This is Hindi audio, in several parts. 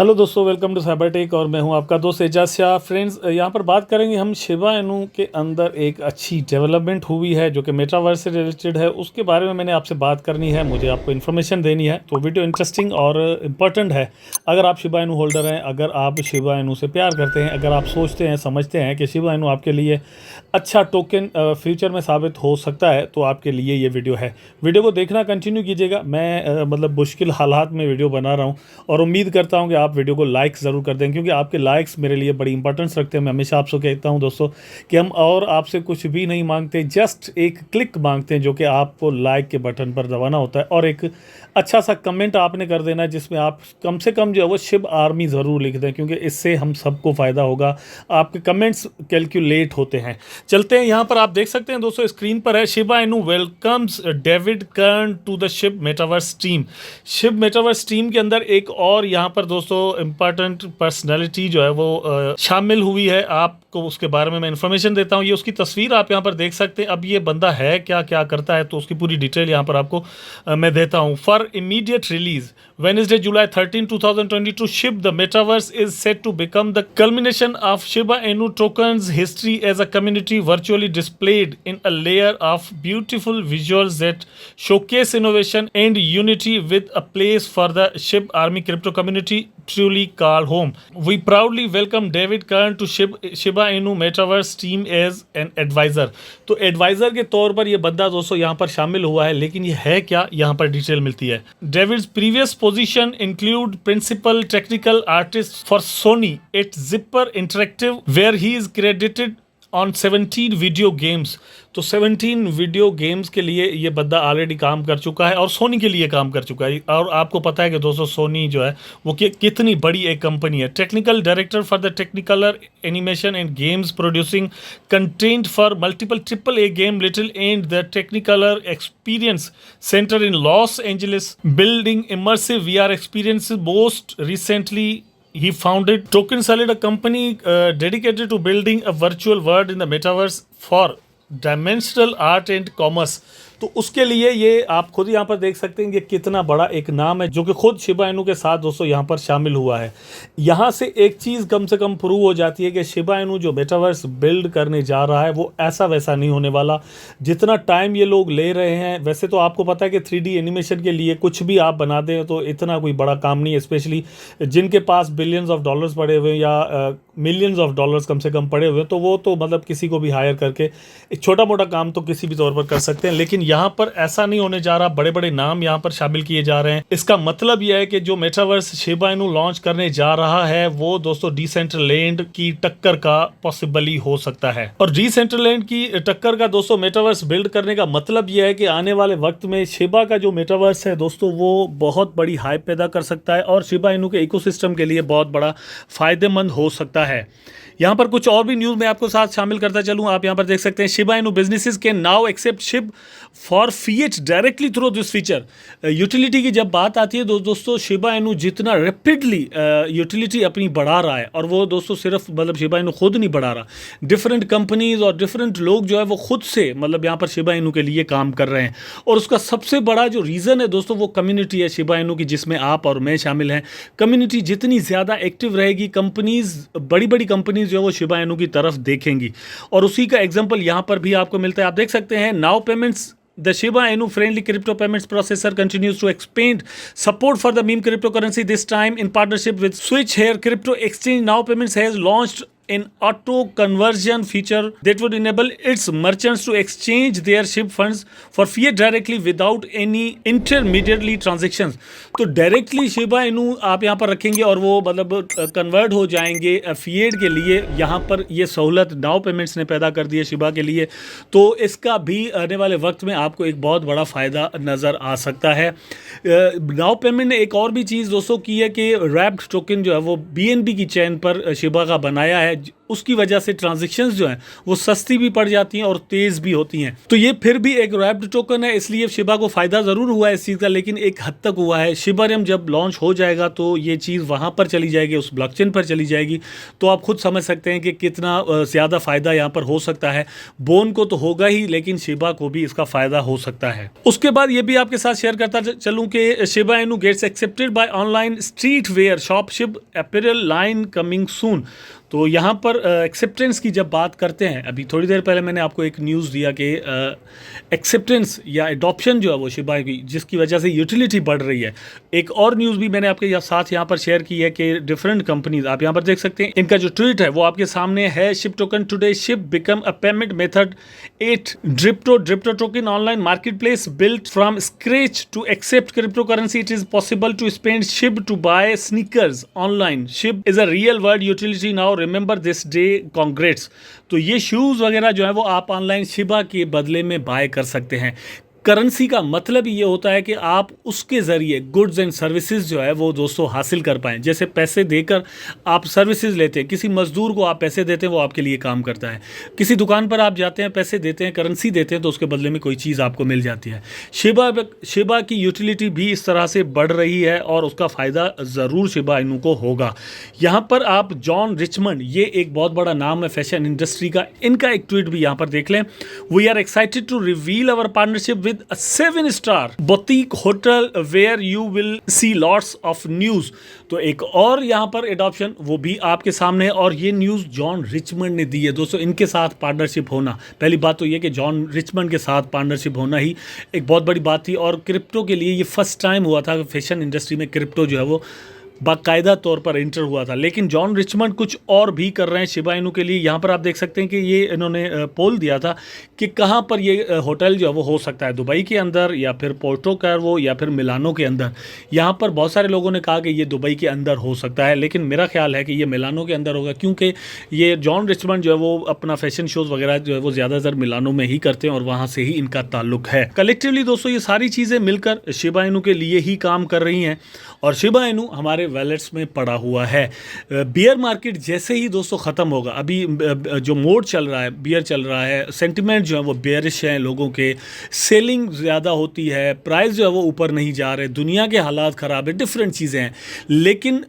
हेलो दोस्तों, वेलकम टू साइबर टेक और मैं हूं आपका दोस्त एजाज शाह। फ्रेंड्स, यहां पर बात करेंगे हम शिबा इनू के अंदर एक अच्छी डेवलपमेंट हुई है जो कि मेटावर्स से रिलेटेड है। उसके बारे में मैंने आपसे बात करनी है, मुझे आपको इन्फॉर्मेशन देनी है। तो वीडियो इंटरेस्टिंग और इम्पॉर्टेंट है। अगर आप शिबा इनू होल्डर हैं, अगर आप शिबा इनू से प्यार करते हैं, अगर आप सोचते हैं समझते हैं कि शिबा इनू आपके लिए अच्छा टोकन फ्यूचर में साबित हो सकता है, तो आपके लिए ये वीडियो है। वीडियो को देखना कंटिन्यू कीजिएगा। मैं मतलब मुश्किल हालात में वीडियो बना रहा हूँ और उम्मीद करता हूँ कि आप वीडियो को लाइक ज़रूर कर दें, क्योंकि आपके लाइक्स मेरे लिए बड़ी इंपॉर्टेंस रखते हैं। मैं हमेशा आपसे कहता हूँ दोस्तों कि हम और आपसे कुछ भी नहीं मांगते, जस्ट एक क्लिक मांगते हैं जो कि आपको लाइक के बटन पर दबाना होता है और एक अच्छा सा कमेंट आपने कर देना है जिसमें आप कम से कम जो है वो शिब आर्मी ज़रूर लिख दें, क्योंकि इससे हम सबको फ़ायदा होगा। आपके कमेंट्स कैलकुलेट होते हैं। चलते हैं, यहाँ पर आप देख सकते हैं दोस्तों, स्क्रीन पर है शिबा इनू वेलकम्स डेविड कर्न to the Shiv metaverse team. Shiv metaverse team के अंदर एक और यहाँ पर दोस्तों इम्पॉर्टेंट पर्सनैलिटी जो है वो शामिल हुई है। आपको उसके बारे में मैं इन्फॉर्मेशन देता हूँ। ये उसकी तस्वीर आप यहाँ पर देख सकते हैं। अब ये बंदा है क्या क्या करता है, तो उसकी पूरी डिटेल यहाँ पर आपको मैं देता हूँ। For immediate release Wednesday, July 13, 2022, SHIB, the metaverse, is set to become the culmination of Shiba Inu tokens' history as a community virtually displayed in a layer of beautiful visuals that showcase innovation and unity, with a place for the SHIB Army crypto community truly called home. We proudly welcome David Kern to Shiba Inu Metaverse team as an advisor. तो एडवाइज़र के तौर पर ये बंदा दोस्तों यहाँ पर शामिल हुआ है, लेकिन ये है क्या, यहाँ पर डिटेल मिलती है। David's previous position include principal technical artist for Sony at Zipper Interactive, where he is credited on 17 video games. तो 17 वीडियो गेम्स के लिए ये बंदा ऑलरेडी काम कर चुका है और सोनी के लिए काम कर चुका है। और आपको पता है कि दोस्तों सोनी जो है वो कितनी बड़ी एक कंपनी है। Technical director for the Technicolor animation and games, producing content for multiple AAA game little and the Technicolor experience centre in Los Angeles, building immersive VR experiences. Most recently, he founded Token Solid, a company dedicated to building a virtual world in the metaverse for dimensional art and commerce. तो उसके लिए ये आप खुद यहाँ पर देख सकते हैं कि कितना बड़ा एक नाम है जो कि खुद शिबा इनू के साथ दोस्तों यहाँ पर शामिल हुआ है। यहाँ से एक चीज़ कम से कम प्रूव हो जाती है कि शिबा इनू जो मेटावर्स बिल्ड करने जा रहा है वो ऐसा वैसा नहीं होने वाला। जितना टाइम ये लोग ले रहे हैं, वैसे तो आपको पता है कि 3D एनिमेशन के लिए कुछ भी आप बना दें तो इतना कोई बड़ा काम नहीं है, स्पेशली जिनके पास बिलियंस ऑफ डॉलर्स पड़े हुए हैं या मिलियंस ऑफ डॉलर्स कम से कम पड़े हुए हैं, तो वो तो मतलब किसी को भी हायर करके एक छोटा मोटा काम तो किसी भी तौर पर कर सकते हैं। लेकिन यहाँ पर ऐसा नहीं होने जा रहा, बड़े बड़े नाम यहाँ पर शामिल किए जा रहे हैं। इसका मतलब यह है कि जो मेटावर्स शिबा इनू लॉन्च करने जा रहा है वो दोस्तों डिसेंट्रलैंड की टक्कर का पॉसिबली हो सकता है। और डिसेंट्रलैंड की टक्कर का दोस्तों मेटावर्स बिल्ड करने का मतलब यह है कि आने वाले वक्त में शिबा का जो मेटावर्स है दोस्तों वो बहुत बड़ी हाइप पैदा कर सकता है और शिबा इनू के इकोसिस्टम के लिए बहुत बड़ा फायदेमंद हो सकता है। यहाँ पर कुछ और भी न्यूज़ मैं आपको साथ शामिल करता चलूँ। आप यहाँ पर देख सकते हैं Shiba Inu businesses can now accept SHIB for fiat directly through this feature. Utility की जब बात आती है दोस्तों शिबा इनू जितना रैपिडली यूटिलिटी अपनी बढ़ा रहा है, और वो दोस्तों सिर्फ मतलब शिबा इनू खुद नहीं बढ़ा रहा, डिफरेंट कंपनीज और डिफरेंट लोग जो है वो खुद से मतलब यहाँ पर शिबा इनू के लिए काम कर रहे हैं। और उसका सबसे बड़ा जो रीज़न है दोस्तों वो कम्युनिटी है शिबा इनू की, जिसमें आप और मैं शामिल हैं। कम्युनिटी जितनी ज़्यादा एक्टिव रहेगी, कंपनीज बड़ी बड़ी कंपनीज जो है वो शिबा इनू की तरफ देखेंगी। और उसी का एग्जांपल यहाँ पर भी आपको मिलता है। आप देख सकते हैं now payments, the Shiba Inu friendly crypto payments processor continues to expand support for the meme cryptocurrency, this time in partnership with Switch Here Crypto Exchange. Now Payments has launched an auto conversion feature that would enable its merchants to exchange their SHIB funds for fiat directly without any intermediary transactions. तो डायरेक्टली शिबा इनू आप यहाँ पर रखेंगे और वो मतलब कन्वर्ट हो जाएंगे फिएट के लिए। यहाँ पर ये सहूलत नाउ पेमेंट्स ने पैदा कर दी है शिबा के लिए, तो इसका भी आने वाले वक्त में आपको एक बहुत बड़ा फ़ायदा नज़र आ सकता है। नाउ पेमेंट ने एक और भी चीज़ दोस्तों की है कि रैप्ड टोकन जो है वो BNB की चेन पर शिबा का बनाया है, उसकी वजह से ट्रांजेक्शन्स जो हैं वो सस्ती भी पड़ जाती हैं और तेज़ भी होती हैं। तो ये फिर भी एक रैप्ड टोकन है, इसलिए शिबा को फ़ायदा ज़रूर हुआ है इस चीज़ का, लेकिन एक हद तक हुआ है। शिबारियम जब लॉन्च हो जाएगा तो ये चीज़ वहाँ पर चली जाएगी, उस ब्लॉकचेन पर चली जाएगी, तो आप खुद समझ सकते हैं कि कितना ज़्यादा फ़ायदा यहाँ पर हो सकता है। बोन को तो होगा ही, लेकिन शिबा को भी इसका फ़ायदा हो सकता है। उसके बाद ये भी आपके साथ शेयर करता चलूँ कि Shiba Inu gets accepted by online street wear shop Shib apparel line coming soon. तो यहाँ पर एक्सेप्टेंस की जब बात करते हैं, अभी थोड़ी देर पहले मैंने आपको एक न्यूज़ दिया कि एक्सेप्टेंस या एडॉप्शन जो है वो शिबा की, जिसकी वजह से यूटिलिटी बढ़ रही है। एक और न्यूज़ भी मैंने आपके साथ यहाँ पर शेयर की है कि डिफरेंट कंपनीज, आप यहाँ पर देख सकते हैं, इनका जो ट्वीट है वो आपके सामने है। SHIB token today SHIB become a payment method 8 crypto token online marketplace built from scratch to accept cryptocurrency. It is possible to spend SHIB to buy sneakers online. SHIB is a real world utility now, remember this day, congrats. तो ये शूज़ वगैरह जो है वो आप ऑनलाइन शिबा के बदले में बाय कर सकते हैं। करेंसी का मतलब ये होता है कि आप उसके ज़रिए गुड्स एंड सर्विसेज जो है वो दोस्तों हासिल कर पाएँ। जैसे पैसे देकर आप सर्विसेज लेते हैं, किसी मज़दूर को आप पैसे देते हैं, वो आपके लिए काम करता है। किसी दुकान पर आप जाते हैं, पैसे देते हैं, करेंसी देते हैं, तो उसके बदले में कोई चीज़ आपको मिल जाती है। शिबा की यूटिलिटी भी इस तरह से बढ़ रही है और उसका फ़ायदा ज़रूर शिबा इनू को होगा। यहाँ पर आप जॉन रिचमंड, ये एक बहुत बड़ा नाम है फैशन इंडस्ट्री का, इनका एक ट्वीट भी यहाँ पर देख लें। We are excited to reveal our partnership with a 7-star boutique hotel where you will see lots of news। तो एक और यहाँ पर एडॉप्शन वो भी आपके सामने है, और ये न्यूज़ जॉन रिचमंड ने दी है दोस्तों। इनके साथ पार्टनरशिप होना, पहली बात तो ये कि जॉन रिचमंड के साथ पार्टनरशिप होना ही एक बहुत बड़ी बात थी, और क्रिप्टो के लिए ये फर्स्ट टाइम हुआ था फैशन इंडस्ट्री में क्रिप्टो जो है वो बाकायदा तौर पर एंटर हुआ था। लेकिन जॉन रिचमंड कुछ और भी कर रहे हैं शिबा इनू के लिए। यहाँ पर आप देख सकते हैं कि ये इन्होंने पोल दिया था कि कहाँ पर ये होटल जो है वो हो सकता है, दुबई के अंदर या फिर पोर्टो कैर्वो या फिर मिलानो के अंदर। यहाँ पर बहुत सारे लोगों ने कहा कि ये दुबई के अंदर हो सकता है, लेकिन मेरा ख्याल है कि ये मिलानो के अंदर होगा, क्योंकि ये जॉन रिचमंड जो है वो अपना फैशन शोज़ वगैरह जो है वो ज़्यादातर मिलानो में ही करते हैं और वहाँ से ही इनका ताल्लुक है। कलेक्टिवली दोस्तों ये सारी चीज़ें मिलकर शिबा इनू के लिए ही काम कर रही हैं, और शिबा इनू हमारे वैलेट्स में पड़ा हुआ है। बियर मार्केट जैसे ही दोस्तों ख़त्म होगा, अभी जो मोड चल रहा है, बियर चल रहा है, सेंटिमेंट जो है वो बेयरिश हैं लोगों के, सेलिंग ज़्यादा होती है, प्राइस जो है वो ऊपर नहीं जा रहे, दुनिया के हालात ख़राब है, डिफरेंट चीज़ें हैं। लेकिन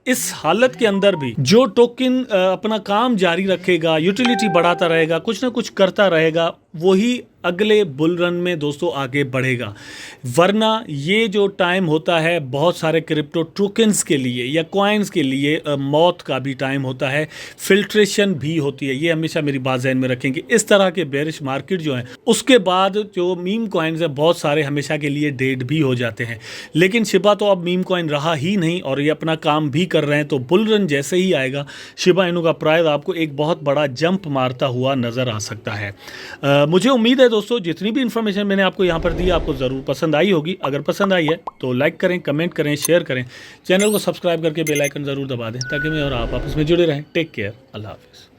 इस हालत के अंदर भी जो टोकन अपना काम जारी रखेगा, यूटिलिटी बढ़ाता रहेगा, कुछ ना कुछ करता रहेगा, वही अगले बुल रन में दोस्तों आगे बढ़ेगा। वरना ये जो टाइम होता है बहुत सारे क्रिप्टो टोकन्स के लिए या कॉइन्स के लिए मौत का भी टाइम होता है, फिल्ट्रेशन भी होती है। ये हमेशा मेरी बात ज़हन में रखेंगे। इस तरह के बेरिश मार्केट जो है उसके बाद जो मीम कॉइन्स हैं बहुत सारे हमेशा के लिए डेड भी हो जाते हैं। लेकिन शिबा तो अब मीम कॉइन रहा ही नहीं और ये अपना काम भी कर रहे हैं, तो बुल रन जैसे ही आएगा शिबा इनू का प्राइस आपको एक बहुत बड़ा जंप मारता हुआ नज़र आ सकता है। मुझे उम्मीद है दोस्तों जितनी भी इन्फॉर्मेशन मैंने आपको यहाँ पर दी आपको ज़रूर पसंद आई होगी। अगर पसंद आई है तो लाइक करें, कमेंट करें, शेयर करें, चैनल को सब्सक्राइब करके बेल आइकन ज़रूर दबा दें ताकि मैं और आप आपस में जुड़े रहें। टेक केयर, अल्लाह हाफिज़।